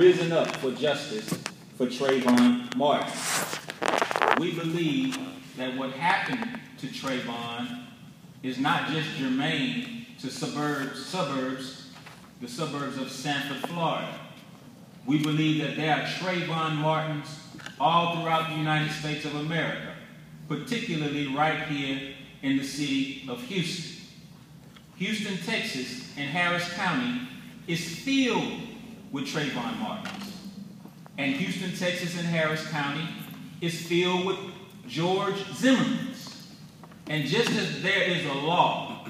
risen up for justice for Trayvon Martin. We believe that what happened to Trayvon is not just germane to the suburbs of Sanford, Florida. We believe that there are Trayvon Martins all throughout the United States of America, particularly right here in the city of Houston. Houston, Texas, and Harris County is filled with Trayvon Martins. And Houston, Texas, and Harris County is filled with George Zimmermans. And just as there is a law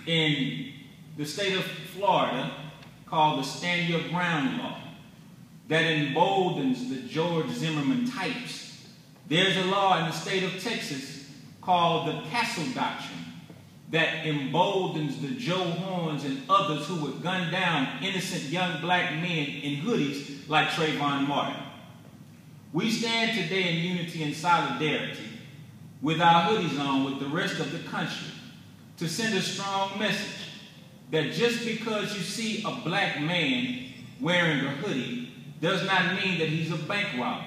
in the state of Florida called the Stand Your Ground Law that emboldens the George Zimmerman types, there's a law in the state of Texas called the Castle Doctrine that emboldens the Joe Horns and others who would gun down innocent young black men in hoodies like Trayvon Martin. We stand today in unity and solidarity with our hoodies on with the rest of the country to send a strong message that just because you see a black man wearing a hoodie does not mean that he's a bank robber.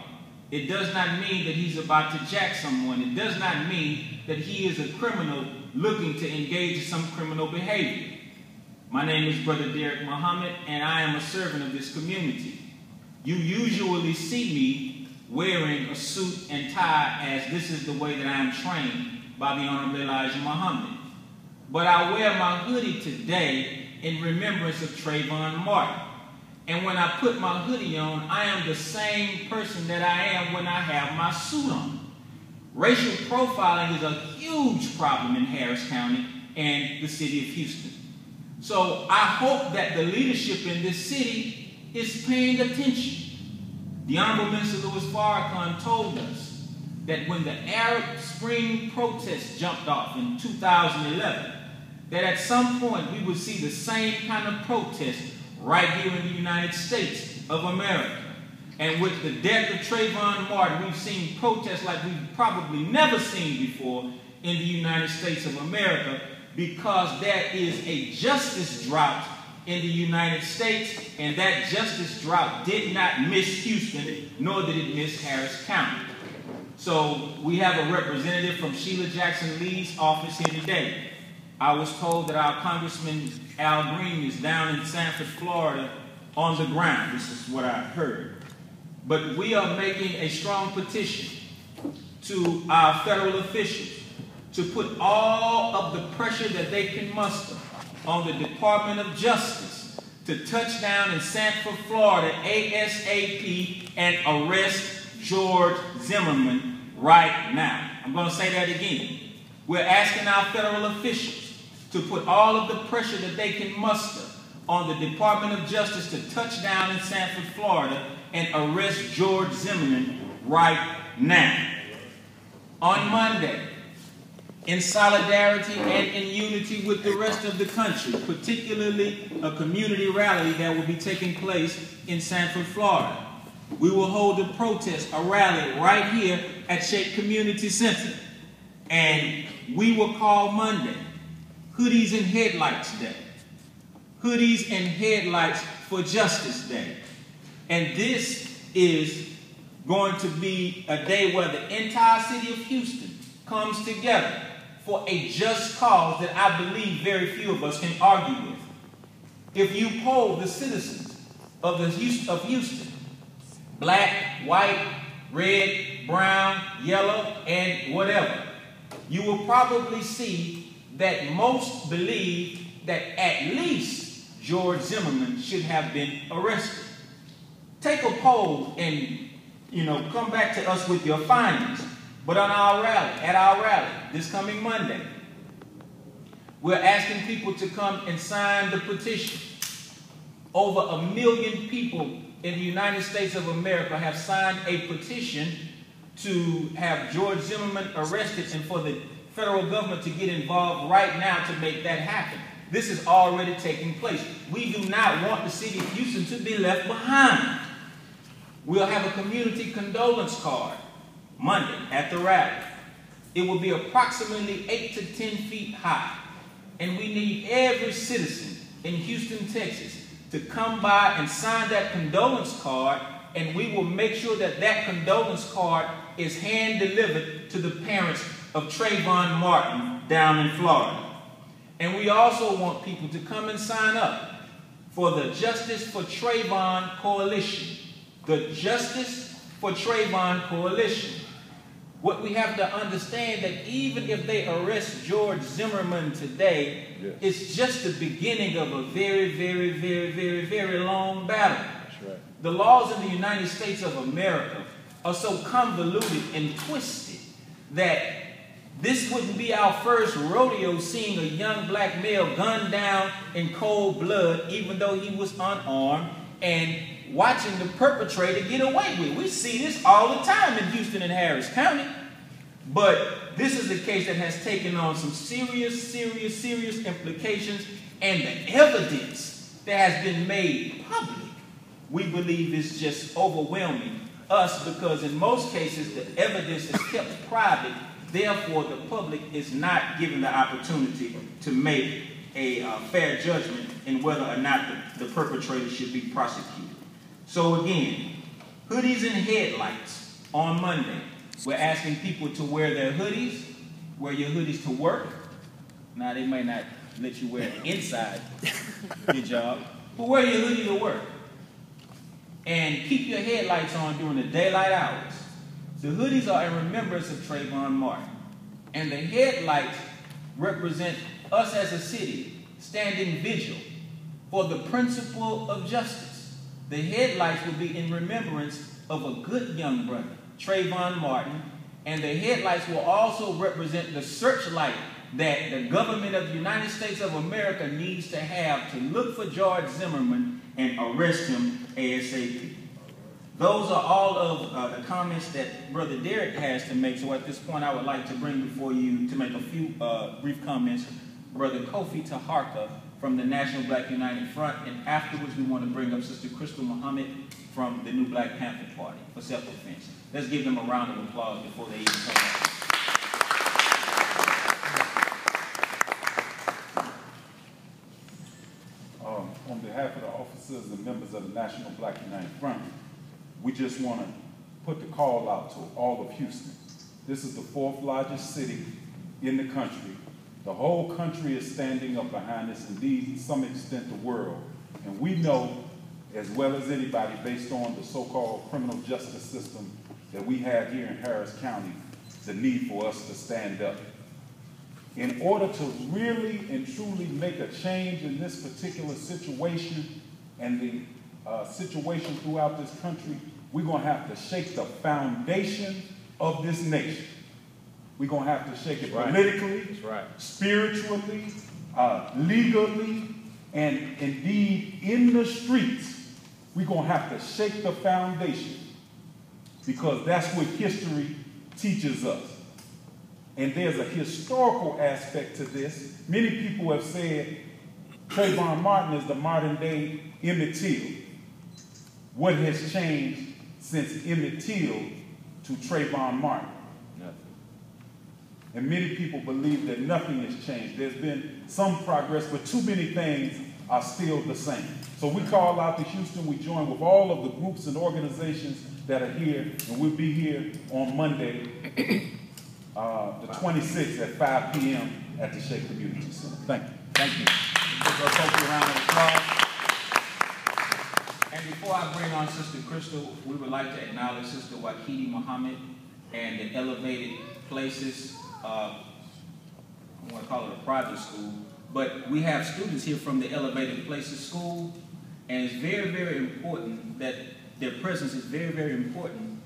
It does not mean that he's about to jack someone. It does not mean that he is a criminal looking to engage in some criminal behavior. My name is Brother Derek Muhammad, and I am a servant of this community. You usually see me wearing a suit and tie, as this is the way that I am trained by the Honorable Elijah Muhammad. But I wear my hoodie today in remembrance of Trayvon Martin. And when I put my hoodie on, I am the same person that I am when I have my suit on. Racial profiling is a huge problem in Harris County and the city of Houston. So I hope that the leadership in this city is paying attention. The Honorable Minister Louis Farrakhan told us that when the Arab Spring protests jumped off in 2011, that at some point we would see the same kind of protest right here in the United States of America. And with the death of Trayvon Martin, we've seen protests like we've probably never seen before in the United States of America, because there is a justice drought in the United States, and that justice drought did not miss Houston, nor did it miss Harris County. So we have a representative from Sheila Jackson Lee's office here today. I was told that our Congressman Al Green is down in Sanford, Florida on the ground. This is what I heard. But we are making a strong petition to our federal officials to put all of the pressure that they can muster on the Department of Justice to touch down in Sanford, Florida, ASAP, and arrest George Zimmerman right now. I'm going to say that again. We're asking our federal officials to put all of the pressure that they can muster on the Department of Justice to touch down in Sanford, Florida, and arrest George Zimmerman right now. On Monday, in solidarity and in unity with the rest of the country, particularly a community rally that will be taking place in Sanford, Florida, we will hold a protest, a rally right here at Shake Community Center. And we will call Monday Hoodies and Headlights Day. Hoodies and Headlights for Justice Day. And this is going to be a day where the entire city of Houston comes together for a just cause that I believe very few of us can argue with. If you poll the citizens of Houston, black, white, red, brown, yellow, and whatever, you will probably see that most believe that at least George Zimmerman should have been arrested. Take a poll and, come back to us with your findings. But on our rally, at our rally, this coming Monday, we're asking people to come and sign the petition. Over 1 million people in the United States of America have signed a petition to have George Zimmerman arrested and for the federal government to get involved right now to make that happen. This is already taking place. We do not want the city of Houston to be left behind. We'll have a community condolence card Monday at the rally. It will be approximately 8 to 10 feet high. And we need every citizen in Houston, Texas to come by and sign that condolence card, and we will make sure that that condolence card is hand-delivered to the parents of Trayvon Martin down in Florida. And we also want people to come and sign up for the Justice for Trayvon Coalition. The Justice for Trayvon Coalition. What we have to understand that even if they arrest George Zimmerman today, it's just the beginning of a very, very, very, very, very long battle. That's right. The laws in the United States of America are so convoluted and twisted that this wouldn't be our first rodeo seeing a young black male gunned down in cold blood, even though he was unarmed, and watching the perpetrator get away with it. We see this all the time in Houston and Harris County. But this is a case that has taken on some serious, serious, serious implications, and the evidence that has been made public, we believe, is just overwhelming us, because in most cases the evidence is kept private. Therefore, the public is not given the opportunity to make a fair judgment in whether or not the perpetrator should be prosecuted. So again, hoodies and headlights on Monday. We're asking people to wear their hoodies, wear your hoodies to work. Now, they may not let you wear it inside your job, but wear your hoodie to work. And keep your headlights on during the daylight hours. The hoodies are in remembrance of Trayvon Martin. And the headlights represent us as a city standing vigil for the principle of justice. The headlights will be in remembrance of a good young brother, Trayvon Martin, and the headlights will also represent the searchlight that the government of the United States of America needs to have to look for George Zimmerman and arrest him ASAP. Those are all of the comments that Brother Derek has to make. So at this point, I would like to bring before you to make a few brief comments Brother Kofi Taharka from the National Black United Front, and afterwards we want to bring up Sister Krystal Muhammad from the New Black Panther Party for self-defense. Let's give them a round of applause before they even come up. On behalf of the officers and members of the National Black United Front, we just want to put the call out to all of Houston. This is the 4th largest city in the country. The whole country is standing up behind this, indeed, to some extent, the world. And we know, as well as anybody, based on the so-called criminal justice system that we have here in Harris County, the need for us to stand up. In order to really and truly make a change in this particular situation and the situation throughout this country, we're going to have to shake the foundation of this nation. We're going to have to shake it politically, spiritually, legally, and indeed in the streets. We're going to have to shake the foundation, because that's what history teaches us. And there's a historical aspect to this. Many people have said Trayvon Martin is the modern day Emmett Till. What has changed since Emmett Till to Trayvon Martin? Nothing. And many people believe that nothing has changed. There's been some progress, but too many things are still the same. So we call out to Houston. We join with all of the groups and organizations that are here, and we'll be here on Monday, the 26th at 5 p.m. at the Shea Community Center. Thank you. Thank you. Let's take a round of applause. And before I bring on Sister Krystal, we would like to acknowledge Sister Wakiti Muhammad and the Elevated Places, I want to call it a private school, but we have students here from the Elevated Places School, and it's very, very important that their presence is very, very important,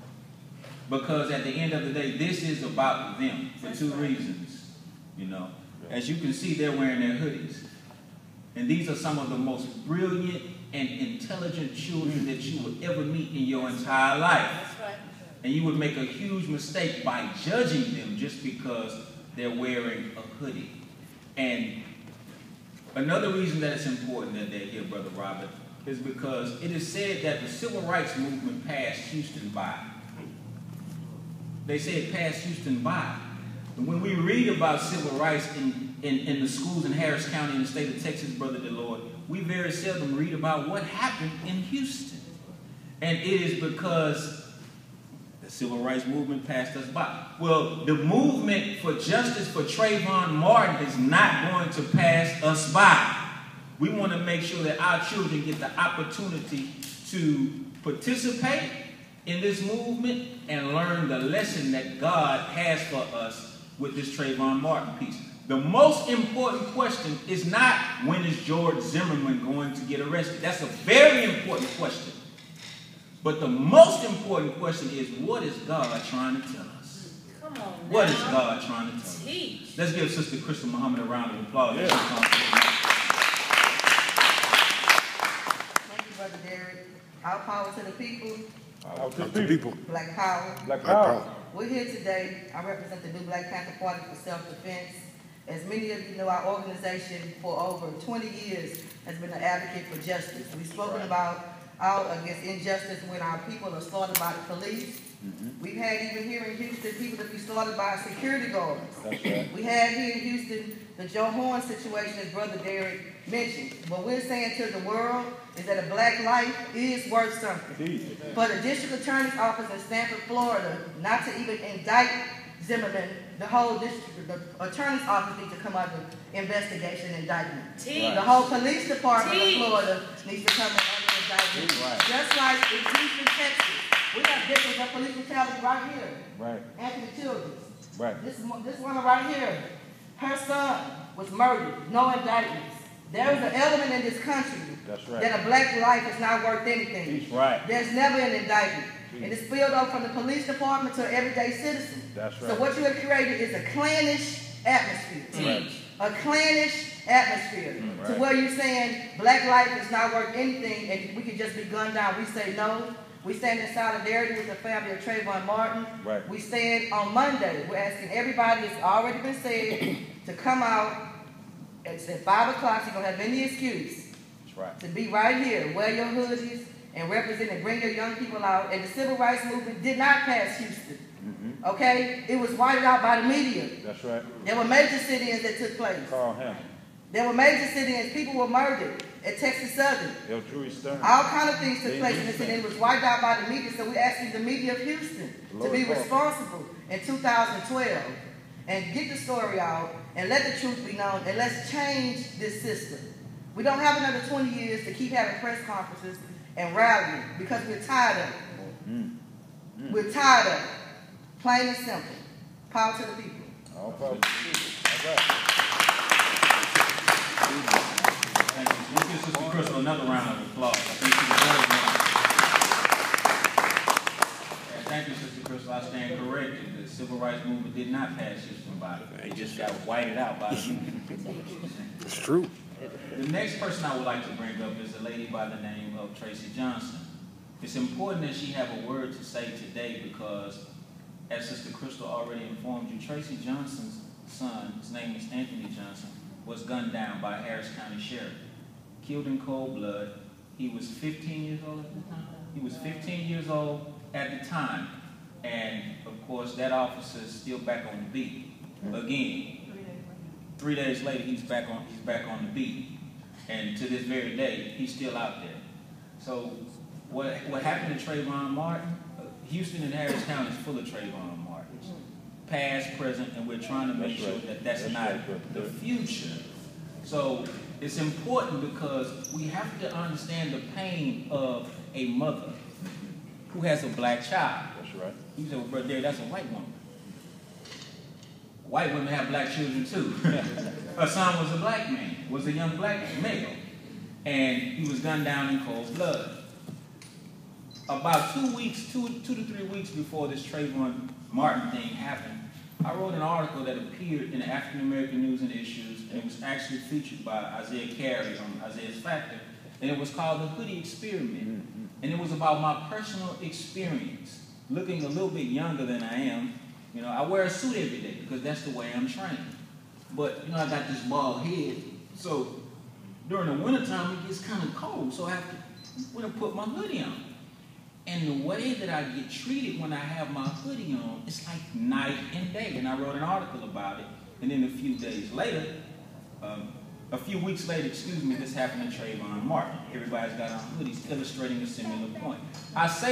because at the end of the day, this is about them for two reasons. You know, as you can see, they're wearing their hoodies. And these are some of the most brilliant and intelligent children that you will ever meet in your entire life. That's right. And you would make a huge mistake by judging them just because they're wearing a hoodie. And another reason that it's important that they're here, Brother Robert, is because it is said that the Civil Rights Movement passed Houston by. They say it passed Houston by, And when we read about civil rights in the schools in Harris County in the state of Texas, Brother DeLord, we very seldom read about what happened in Houston. And it is because the civil rights movement passed us by. Well, the movement for justice for Trayvon Martin is not going to pass us by. We want to make sure that our children get the opportunity to participate in this movement and learn the lesson that God has for us with this Trayvon Martin piece. The most important question is not when is George Zimmerman going to get arrested. That's a very important question. But the most important question is, what is God trying to tell us? Come on now. What is God trying to tell us? Teach. Let's give Sister Krystal Muhammad a round of applause. Yeah. Thank you, Brother Derek. Our power to the people. Out to the people. Black power. Black power. We're here today. I represent the new Black Panther Party for Self-Defense. As many of you know, our organization for over 20 years has been an advocate for justice. We've spoken about out against injustice when our people are slaughtered by the police. We've had even here in Houston people to be slaughtered by security guards. That's right. We had here in Houston the Joe Horn situation, as Brother Derek mentioned. What we're saying to the world is that a black life is worth something. Indeed. For the district attorney's office in Stanford, Florida, not to even indict Zimmerman, the whole district, the attorney's office needs to come under investigation and indictment. Teach. The whole police department Teach. of Florida needs to come under indictment. Right. Just like in Houston, Texas, we have victims of police brutality right here. Right. Anthony Childers. Right. This woman right here, her son was murdered, no indictments. There is an element in this country That's right. that a black life is not worth anything. He's right. There's never an indictment. And it's spilled over from the police department to an everyday citizen. That's right. So what you have created is a clannish atmosphere. Right. A clannish atmosphere. Right. To where you're saying black life is not worth anything and we can just be gunned down. We say no. We stand in solidarity with the family of Trayvon Martin. Right. We stand on Monday. We're asking everybody, it's already been said, to come out. It's at 5 o'clock, so you don't have any excuse. That's right. To be right here, wear your hoodies and represent and bring your young people out. And the civil rights movement did not pass Houston. Okay? It was whited out by the media. That's right. There were major sit-ins that took place. Carl Hammond. There were major sit-ins. People were murdered at Texas Southern. El Drury Stern. All kind of things took They place do in this, and things. it was wiped out by the media. So we're asking the media of Houston to be responsible in 2012 and get the story out and let the truth be known, and let's change this system. We don't have another 20 years to keep having press conferences and rallying because we're tired of it. We're tired of it. Plain and simple. Power to the people. All power to the people. All right. Thank you. Let's give Sister Krystal another round of applause. I think she deserves one. And thank you, Sister Krystal. I stand corrected. The civil rights movement did not pass Houston by. It just got whited out by the media. It's true. The next person I would like to bring up is a lady by the name of Tracy Johnson. It's important that she have a word to say today because, as Sister Krystal already informed you, Tracy Johnson's son, his name is Anthony Johnson, was gunned down by Harris County Sheriff. Killed in cold blood. He was 15 years old at the time. He was 15 years old at the time. And, of course, that officer is still back on the beat. Again, 3 days later, he's back on the beat. And to this very day, he's still out there. So what happened to Trayvon Martin, Houston and Harris County is full of Trayvon Martins. Past, present, and we're trying to make sure that that's not the future. So it's important because we have to understand the pain of a mother who has a black child. That's right. You say, well, Brother Derek, that's a white woman. White women have black children too. Her son was a black man, was a young black male, and he was gunned down in cold blood. About 2 to 3 weeks before this Trayvon Martin thing happened, I wrote an article that appeared in the African American News and Issues, and it was actually featured by Isaiah Carey on Isaiah's Factor, and it was called The Hoodie Experiment. And it was about my personal experience, looking a little bit younger than I am. You know, I wear a suit every day because that's the way I'm trained. But, you know, I got this bald head, so during the wintertime it gets kind of cold, so I have to put my hoodie on. And And the way that I get treated when I have my hoodie on, it's like night and day. And I wrote an article about it. And then a few weeks later, this happened to Trayvon Martin. Everybody's got on hoodies illustrating a similar point. I say